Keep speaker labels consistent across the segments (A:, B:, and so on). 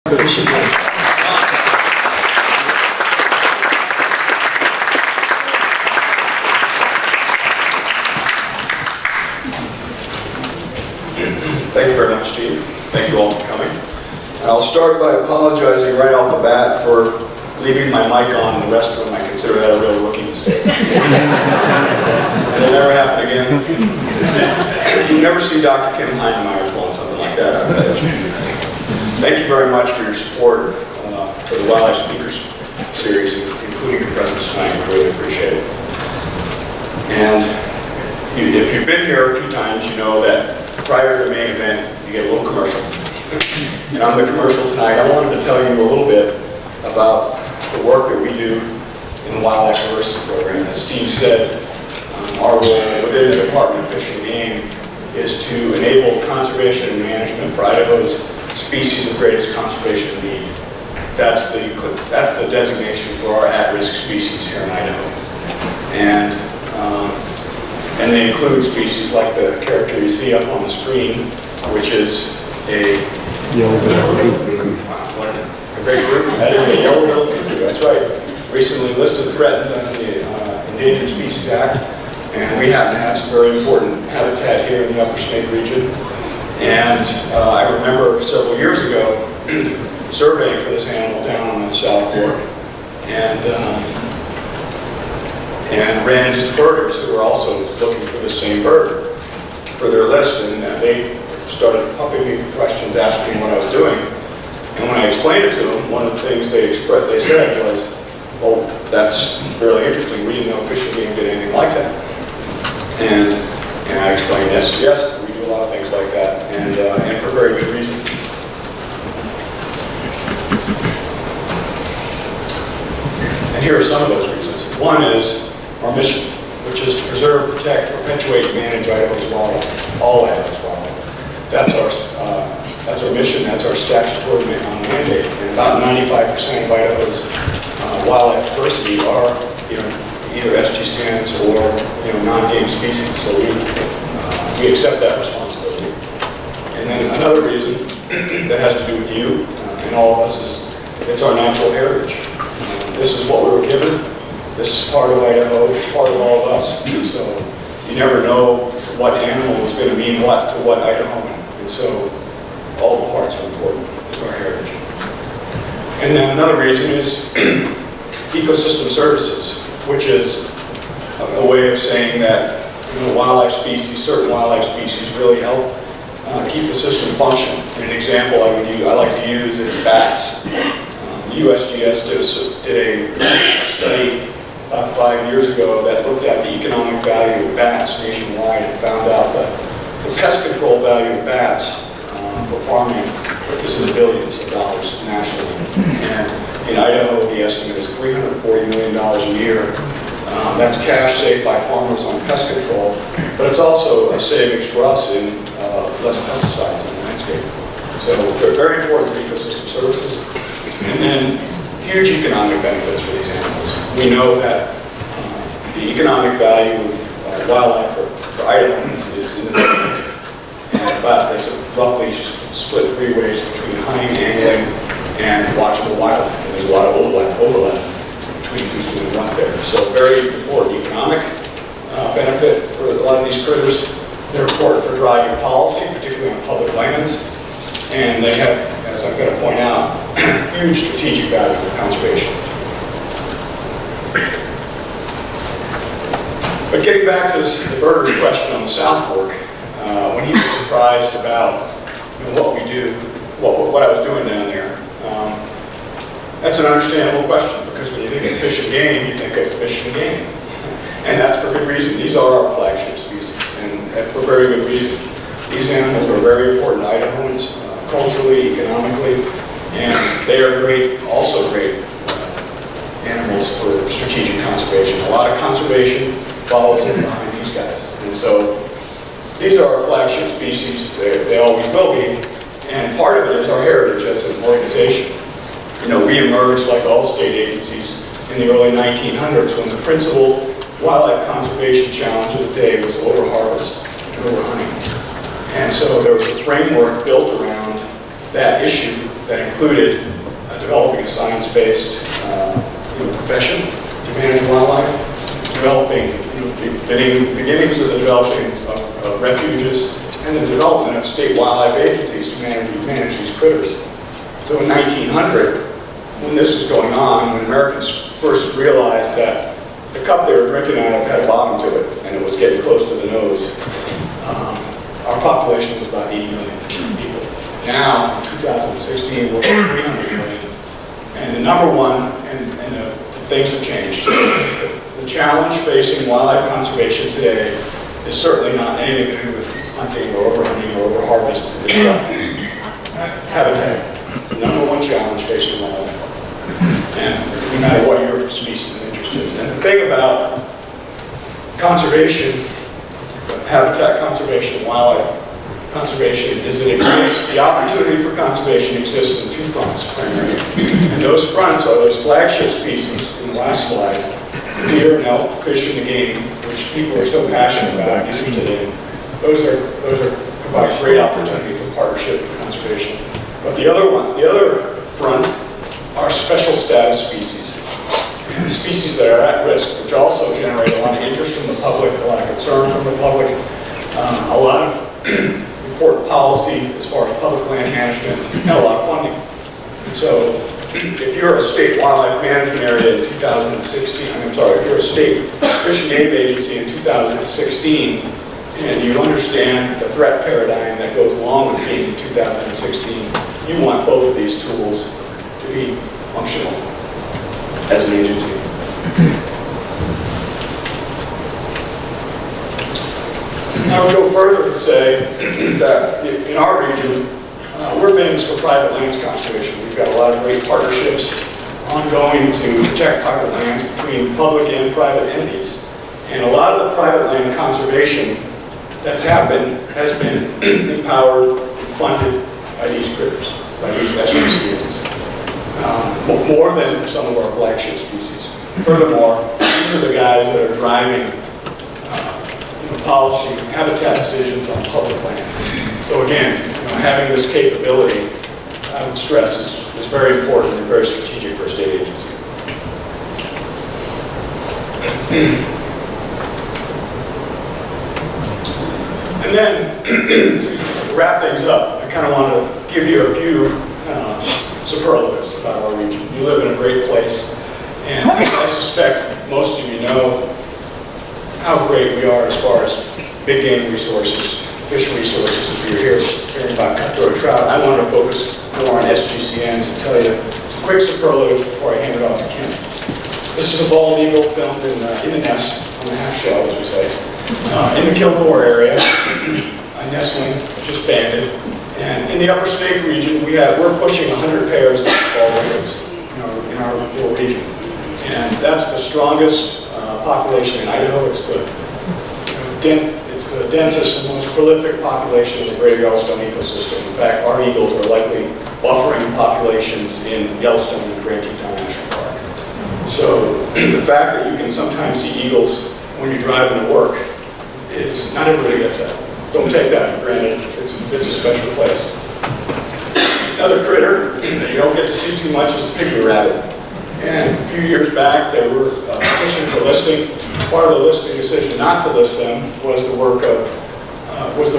A: Thank you very much, Steve. Thank you all for coming. And I'll start by apologizing right off the bat for leaving my mic on in the restroom. I consider that a real rookie mistake. It'll never happen again. You never see Dr. Kim Heinemeier pulling something like that, I'll tell you. Thank you very much for your support for the Wildlife Speakers Series, including your presence tonight. I really appreciate it. And if you've been here a few times, you know that prior to the main event, you get a little commercial. And on the commercial tonight, I wanted to tell you a little bit about the work that we do in the Wildlife Diversity Program. As Steve said, our role within the Department of Fish and Game is to enable conservation and management for Idaho's species of greatest conservation need. That's the designation for our at-risk species here in Idaho. And they include species like the character you see up on the screen, which is a yellow-billed cuckoo. What a great group. That is a yellow-billed cuckoo, that's right. Recently listed threatened under the Endangered Species Act. And we happen to have some very important habitat here in the Upper Snake region. And I remember several years ago surveying for this animal down on the South Fork. And ran into birders who were also looking for the same bird for their list, and they started pumping me for questions, asking me what I was doing. And when I explained it to them, one of the things they said was, "Oh, that's really interesting. We didn't know Fish and Game did anything like that." And I explained, yes, we do a lot of things like that, and for very good reason. And here are some of those reasons. One is our mission, which is to preserve, protect, perpetuate, and manage Idaho's wildlife, all Idaho's wildlife. That's our mission, that's our statutory mandate. And about 95% of Idaho's wildlife diversity are either SGCNs or non-game species. So we accept that responsibility. And then another reason that has to do with you and all of us is it's our natural heritage. This is what we were given. This is part of Idaho, it's part of all of us. And so you never know what animal is going to mean what to what Idahoan. And so all the parts are important. It's our heritage. And then another reason is ecosystem services, which is a way of saying that wildlife species, certain wildlife species really help keep the system functioning. And an example I like to use is bats. USGS did a study about 5 years ago that looked at the economic value of bats nationwide and found out that the pest control value of bats for farming is in the billions of dollars nationally. And in Idaho, the estimate is $340 million a year. That's cash saved by farmers on pest control, but it's also a savings for us in less pesticides in the landscape. So they're very important for ecosystem services. And then huge economic benefits for these animals. We know that the economic value of wildlife for Idahoans is in the billions. But it's roughly split 3 ways between hunting, angling, and watchable wildlife. And there's a lot of overlap between who's doing what there. So very important economic benefit for a lot of these critters. They're important for driving policy, particularly on public lands. And they have, as I'm going to point out, huge strategic value for conservation. But getting back to the birder's question on the South Fork, when he was surprised about what we do, what I was doing down there, that's an understandable question, because when you think of Fish and Game, you think of Fish and Game. And that's for good reason. These are our flagship species, and for very good reason. These animals are very important to Idahoans, culturally, economically, and they are also great animals for strategic conservation. A lot of conservation follows in behind these guys. And so these are our flagship species. They always will be. And part of it is our heritage as an organization. We emerged, like all state agencies, in the early 1900s when the principal wildlife conservation challenge of the day was over-harvest and over-hunting. And so there was a framework built around that issue that included developing a science-based profession to manage wildlife, developing the beginnings of the developing of refuges, and the development of state wildlife agencies to manage these critters. So in 1900, when this was going on, when Americans first realized that the cup they were drinking out of had a bottom to it, and it was getting close to the nose, our population was about 80 million people. Now, in 2016, we're at 300 million. And the number one, and the things have changed. The challenge facing wildlife conservation today is certainly not anything to do with hunting or overhunting or overharvest. It's habitat. The number one challenge facing wildlife. And no matter what your species of interest is. And the thing about conservation, habitat conservation, wildlife conservation, is that it exists, the opportunity for conservation exists in two fronts primarily. And those fronts are those flagship species in the last slide, deer and elk, fish and the game, which people are so passionate about and interested in. Those provide great opportunity for partnership and conservation. But the other front are special status species. Species that are at risk, which also generate a lot of interest from the public, a lot of concern from the public, a lot of important policy as far as public land management, and a lot of funding. And so, if you're a state wildlife management area in 2016, if you're a state fish and game agency in 2016, and you understand the threat paradigm that goes along with being in 2016, you want both of these tools to be functional as an agency. I would go further and say that in our region, we're famous for private lands conservation. We've got a lot of great partnerships ongoing to protect private lands between public and private entities. And a lot of the private land conservation that's happened has been empowered and funded by these critters, by these SPCNs, more than some of our flagship species. Furthermore, these are the guys that are driving policy, habitat decisions on public lands. So again, having this capability, I would stress, is very important and very strategic for a state agency. And then, to wrap things up, I kind of want to give you a few superlatives about our region. You live in a great place, and I suspect most of you know how great we are as far as big game resources, fish resources. If you're here hearing about cutthroat trout, I want to focus more on SGCNs and tell you some quick superlatives before I hand it off to Kim. This is a bald eagle filmed in the nest, on the half shell, as we say, in the Kilgore area, a nestling just banded. And in the upper snake region, we're pushing 100 pairs of bald eagles in our little region. And that's the strongest population in Idaho. It's the densest and most prolific population of the greater Yellowstone ecosystem. In fact, our eagles are likely buffering populations in Yellowstone and Grand Teton National Park. So the fact that you can sometimes see eagles when you're driving to work is, not everybody gets that. Don't take that for granted. It's a special place. Another critter that you don't get to see too much is the pygmy rabbit. And a few years back, they were petitioned for listing. Part of the listing decision not to list them was the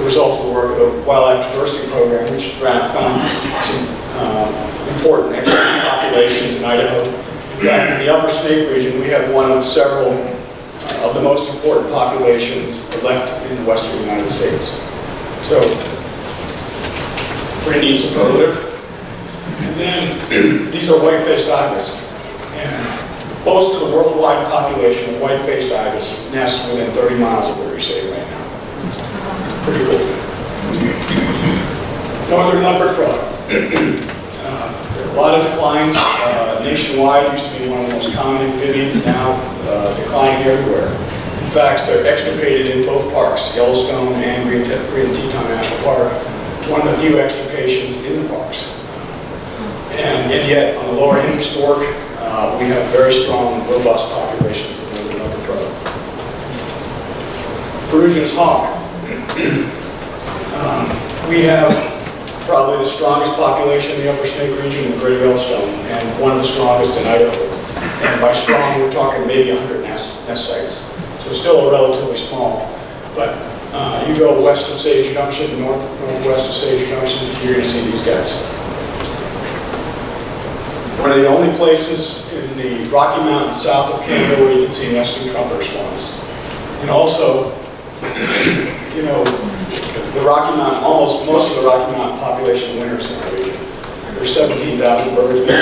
A: result of the work of the Wildlife Diversity Program, which found some important exotic populations in Idaho. In fact, in the upper snake region, we have one of several of the most important populations left in the western United States. So, pretty neat superlative. And then, these are white-faced ibis. And most of the worldwide population of white-faced ibis nests within 30 miles of where you're sitting right now. Pretty cool. Northern leopard frog. There are a lot of declines nationwide. Used to be one of the most common amphibians, now declining everywhere. In fact, they're extirpated in both parks, Yellowstone and Grand Teton National Park. One of the few extirpations in the parks. And yet, on the lower Henry's Fork, we have very strong, robust populations of northern leopard frog. Perugian's hawk. We have probably the strongest population in the Upper Snake region in the Greater Yellowstone, and one of the strongest in Idaho. And by strong, we're talking maybe 100 nest sites. So still relatively small. But you go west of Sage Junction, northwest of Sage Junction, you're going to see these guys. One of the only places in the Rocky Mountains south of Canada where you can see nesting trumpeter swans. And also, you know, the Rocky Mountain, most of the Rocky Mountain population winters in our region. There's 17,000 birds in the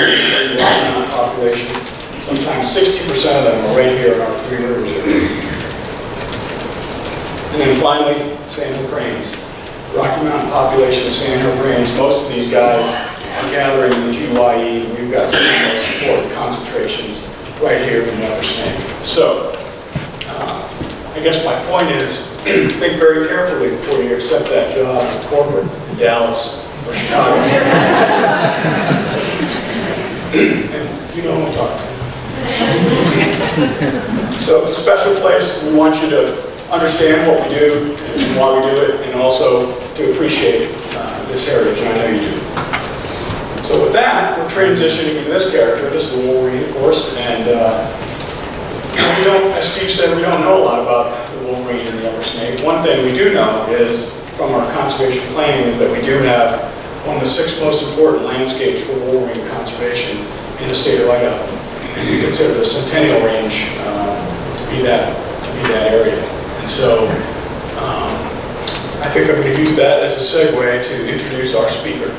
A: Rocky Mountain population. Sometimes 60% of them are right here in our Three Rivers area. And then finally, sandhill cranes. Rocky Mountain population of sandhill cranes, most of these guys are gathering in the GYE, and we've got some of the most important concentrations right here in the Upper Snake. So, I guess my point is, think very carefully before you accept that job in corporate in Dallas or Chicago. And you know what I'm talking about. So it's a special place. We want you to understand what we do and why we do it, and also to appreciate this heritage, and I know you do. So with that, we're transitioning into this character. This is the Wolverine, of course, and we don't, as Steve said, we don't know a lot about the Wolverine and the Upper Snake. One thing we do know is, from our conservation planning, is that we do have one of the 6 most important landscapes for Wolverine conservation in the state of Idaho. And we consider the Centennial Range to be that area. And so I think I'm going to use that as a segue to introduce our speaker.